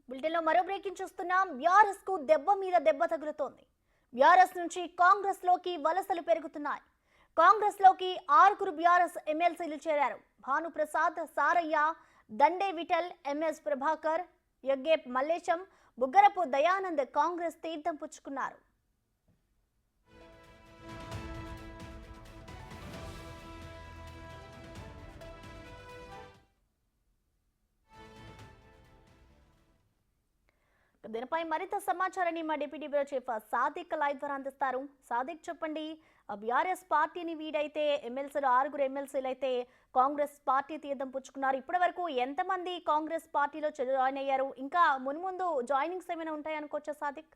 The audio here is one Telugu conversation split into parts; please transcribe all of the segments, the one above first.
బులెటిన్లో మరో బ్రేకింగ్ చూస్తున్నాం. బీఆర్ఎస్ కు దెబ్బ మీద దెబ్బ తగులుతోంది. బీఆర్ఎస్ నుంచి కాంగ్రెస్ లోకి వలసలు పెరుగుతున్నాయి. కాంగ్రెస్ లోకి 6 బీఆర్ఎస్ ఎమ్మెల్సీలు చేరారు. భానుప్రసాద్, సారయ్య, దండే విఠల్, ఎంఎస్ ప్రభాకర్, యగ్గేప్ మల్లేశం, బుగ్గరపు దయానంద్ కాంగ్రెస్ తీర్థం పుచ్చుకున్నారు. దీనిపై మరింత సమాచారాన్ని మా deputy bureau chief Sadiq live ద్వారా అందిస్తారు. సాదిక్, చెప్పండి, బీఆర్ఎస్ పార్టీని వీడైతే ఎమ్మెల్సీలు 6 ఎమ్మెల్సీలు అయితే కాంగ్రెస్ పార్టీ తీర్థం పుచ్చుకున్నారు. ఇప్పటి వరకు ఎంతమంది కాంగ్రెస్ పార్టీలో జాయిన్ అయ్యారు? ఇంకా మున్ముందు జాయినింగ్స్ ఏమైనా ఉంటాయనుకోవచ్చా సాదిక్?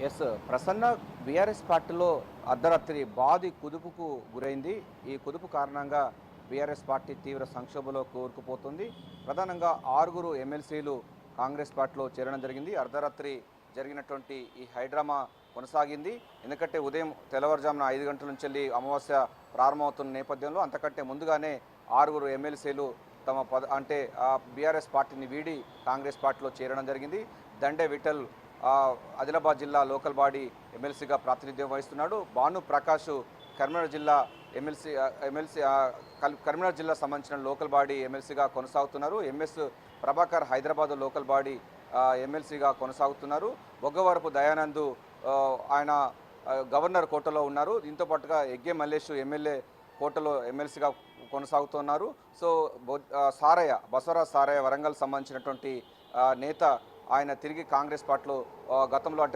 ఎస్ ప్రసన్న, బీఆర్ఎస్ పార్టీలో అర్ధరాత్రి బాది కుదుపుకు గురైంది. ఈ కుదుపు కారణంగా బీఆర్ఎస్ పార్టీ తీవ్ర సంక్షోభంలో కూరుకుపోతుంది. ప్రధానంగా 6 ఎమ్మెల్సీలు కాంగ్రెస్ పార్టీలో చేరడం జరిగింది. అర్ధరాత్రి జరిగినటువంటి ఈ హైడ్రామా కొనసాగింది. ఎందుకంటే ఉదయం తెల్లవారుజామున 5 గంటల నుంచి వెళ్ళి అమావాస్య ప్రారంభమవుతున్న నేపథ్యంలో అంతకంటే ముందుగానే 6 ఎమ్మెల్సీలు తమ బీఆర్ఎస్ పార్టీని వీడి కాంగ్రెస్ పార్టీలో చేరడం జరిగింది. దండే విఠల్ ఆదిలాబాద్ జిల్లా లోకల్ బాడీ ఎమ్మెల్సీగా ప్రాతినిధ్యం వహిస్తున్నాడు. భాను ప్రకాష్ కరీంనగర్ జిల్లా కరీంనగర్ జిల్లా సంబంధించిన లోకల్ బాడీ ఎమ్మెల్సీగా కొనసాగుతున్నారు. MS Prabhakar Hyderabad local body ఎమ్మెల్సీగా కొనసాగుతున్నారు. బొగ్గవరపు దయానంద్ ఆయన గవర్నర్ కోటలో ఉన్నారు. దీంతో పాటుగా ఎగ్గే మల్లేష్ ఎమ్మెల్యే కోటలో ఎమ్మెల్సీగా కొనసాగుతున్నారు. సో సారయ్య, బసవరాజ్ సారయ్య వరంగల్ సంబంధించినటువంటి నేత, ఆయన తిరిగి కాంగ్రెస్ పార్టీలో గతంలో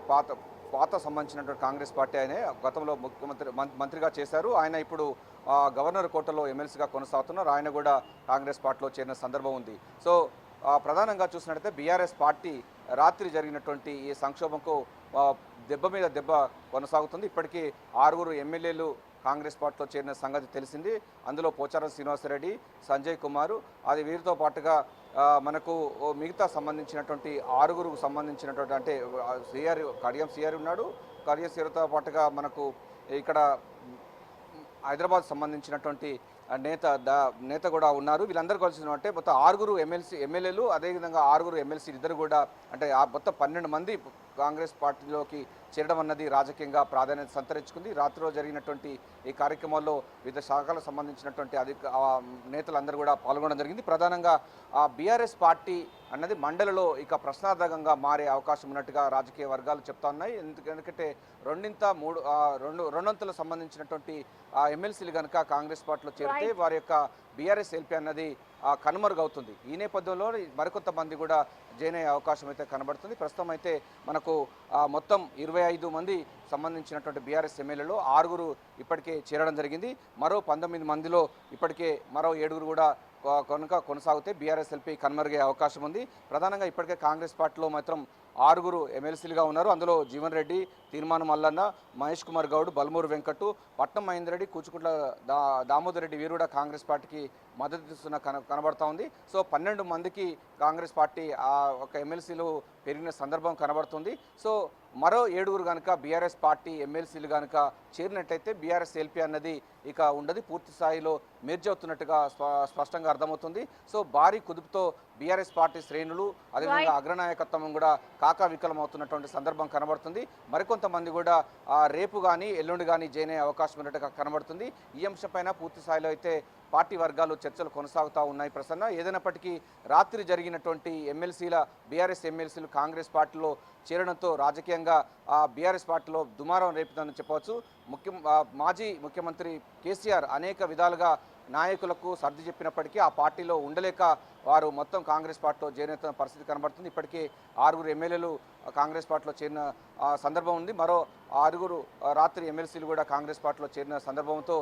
పాత సంబంధించినటువంటి కాంగ్రెస్ పార్టీ ఆయన గతంలో మంత్రిగా చేశారు. ఆయన ఇప్పుడు గవర్నర్ కోటలో ఎమ్మెల్సీగా కొనసాగుతున్నారు. ఆయన కూడా కాంగ్రెస్ పార్టీలో చేరిన సందర్భం ఉంది. సో ప్రధానంగా చూసినట్టయితే బీఆర్ఎస్ పార్టీ రాత్రి జరిగినటువంటి ఈ సంక్షోభంకు దెబ్బ మీద దెబ్బ కొనసాగుతుంది. ఇప్పటికీ 6 ఎమ్మెల్యేలు కాంగ్రెస్ పార్టీలో చేరిన సంగతి తెలిసింది. అందులో పోచారం శ్రీనివాసరెడ్డి, సంజయ్ కుమార్, అది వీరితో పాటుగా మనకు మిగతా సంబంధించినటువంటి 6 సంబంధించినటువంటి అంటే కడియం సిఆర్ ఉన్నాడు. కడియం సిఆర్తో పాటుగా మనకు ఇక్కడ హైదరాబాద్ సంబంధించినటువంటి నేత కూడా ఉన్నారు. వీళ్ళందరూ కలిసి అంటే మొత్తం 6 ఎమ్మెల్యేలు, అదేవిధంగా 6 ఎమ్మెల్సీలు ఇద్దరు కూడా అంటే మొత్తం 12 మంది కాంగ్రెస్ పార్టీలోకి చేరడం అన్నది రాజకీయంగా ప్రాధాన్యత సంతరించుకుంది. రాత్రిలో జరిగినటువంటి ఈ కార్యక్రమాల్లో వివిధ శాఖలకు సంబంధించినటువంటి నేతలందరూ కూడా పాల్గొనడం జరిగింది. ప్రధానంగా బీఆర్ఎస్ పార్టీ అన్నది మండలిలో ఇక ప్రశ్నార్థకంగా మారే అవకాశం ఉన్నట్టుగా రాజకీయ వర్గాలు చెప్తా ఉన్నాయి. ఎందుకంటే రెండొంతులకు సంబంధించినటువంటి ఎమ్మెల్సీలు కనుక కాంగ్రెస్ పార్టీలో చేరితే వారి యొక్క బీఆర్ఎస్ ఎల్పీ అన్నది కనుమరుగవుతుంది. ఈ నేపథ్యంలో మరికొంతమంది కూడా జాయిన్ అయ్యే అవకాశం అయితే కనబడుతుంది. ప్రస్తుతం అయితే మనకు మొత్తం 25 మంది సంబంధించినటువంటి బీఆర్ఎస్ ఎమ్మెల్యేలో 6 ఇప్పటికే చేరడం జరిగింది. మరో 19 మందిలో ఇప్పటికే మరో 7 కూడా కొనసాగితే బీఆర్ఎస్ ఎల్పీ కనుమరుగే అవకాశం ఉంది. ప్రధానంగా ఇప్పటికే కాంగ్రెస్ పార్టీలో మాత్రం 6 ఎమ్మెల్సీలుగా ఉన్నారు. అందులో జీవన్ రెడ్డి, తీర్మానం మల్లన్న, మహేష్ కుమార్ గౌడ్, బల్మూరు వెంకట్, పట్నం మహేందర్ రెడ్డి, కూచుకుంట్ల దామోదర్ రెడ్డి వీరు కూడా కాంగ్రెస్ పార్టీకి మద్దతు ఇస్తున్న కనబడతా ఉంది. సో 12 మందికి కాంగ్రెస్ పార్టీ ఒక ఎమ్మెల్సీలు పెరిగిన సందర్భం కనబడుతుంది. సో మరో 7 కనుక బీఆర్ఎస్ పార్టీ ఎమ్మెల్సీలు కనుక చేరినట్టయితే బీఆర్ఎస్ ఎల్పీ అన్నది ఇక ఉండదు, పూర్తి స్థాయిలో మెర్జ్ అవుతున్నట్టుగా స్పష్టంగా అర్థమవుతుంది. సో భారీ కుదుపుతో బీఆర్ఎస్ పార్టీ శ్రేణులు అదేవిధంగా అగ్రనాయకత్వం కూడా కాకావికలం అవుతున్నటువంటి సందర్భం కనబడుతుంది. మరికొంతమంది కూడా రేపు కానీ ఎల్లుండి కానీ జాయిన్ అయ్యే అవకాశం ఉన్నట్టుగా కనబడుతుంది. ఈ అంశంపైన పూర్తి స్థాయిలో అయితే పార్టీ వర్గాలు చర్చలు కొనసాగుతూ ఉన్నాయి. ప్రసన్న, ఏదైనప్పటికీ రాత్రి జరిగినటువంటి బీఆర్ఎస్ ఎమ్మెల్సీలు కాంగ్రెస్ పార్టీలో చేరడంతో రాజకీయంగా బీఆర్ఎస్ పార్టీలో దుమారం రేపుతుందని చెప్పవచ్చు. మాజీ ముఖ్యమంత్రి కేసీఆర్ అనేక విధాలుగా నాయకులకు సర్ది చెప్పినప్పటికీ ఆ పార్టీలో ఉండలేక వారు మొత్తం కాంగ్రెస్ పార్టీలో చేరిన పరిస్థితి కనబడుతుంది. ఇప్పటికీ 6 ఎమ్మెల్యేలు కాంగ్రెస్ పార్టీలో చేరిన సందర్భం ఉంది. మరో 6 రాత్రి ఎమ్మెల్సీలు కూడా కాంగ్రెస్ పార్టీలో చేరిన సందర్భంతో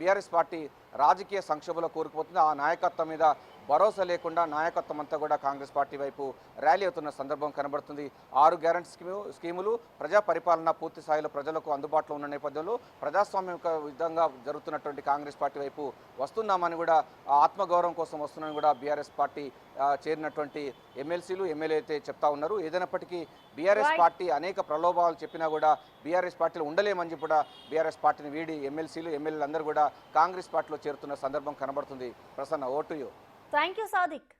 బీఆర్ఎస్ పార్టీ రాజకీయ సంక్షోభంలో కూరుకుపోతుంది. ఆ నాయకత్వం మీద భరోసా లేకుండా నాయకత్వం అంతా కూడా కాంగ్రెస్ పార్టీ వైపు ర్యాలీ అవుతున్న సందర్భం కనబడుతుంది. 6 గ్యారంటీ స్కీములు ప్రజా పరిపాలన పూర్తి స్థాయిలో ప్రజలకు అందుబాటులో ఉన్న నేపథ్యంలో ప్రజాస్వామ్య విధంగా జరుగుతున్నటువంటి కాంగ్రెస్ పార్టీ వైపు వస్తున్నామని కూడా ఆత్మగౌరవం కోసం వస్తున్నామని కూడా బీఆర్ఎస్ పార్టీ చేరినటువంటి ఎమ్మెల్సీలు ఎమ్మెల్యే అయితే చెప్తా ఉన్నారు. ఏదైనప్పటికీ బీఆర్ఎస్ పార్టీ అనేక ప్రలోభాలు చెప్పినా కూడా బీఆర్ఎస్ పార్టీలో ఉండలేమని చెప్పి కూడా బీఆర్ఎస్ పార్టీని వీడి ఎమ్మెల్సీలు ఎమ్మెల్యేలు అందరూ కూడా కాంగ్రెస్ పార్టీలో చేరుతున్న సందర్భం కనబడుతుంది. Prasanna, vote you. Thank you Sadiq.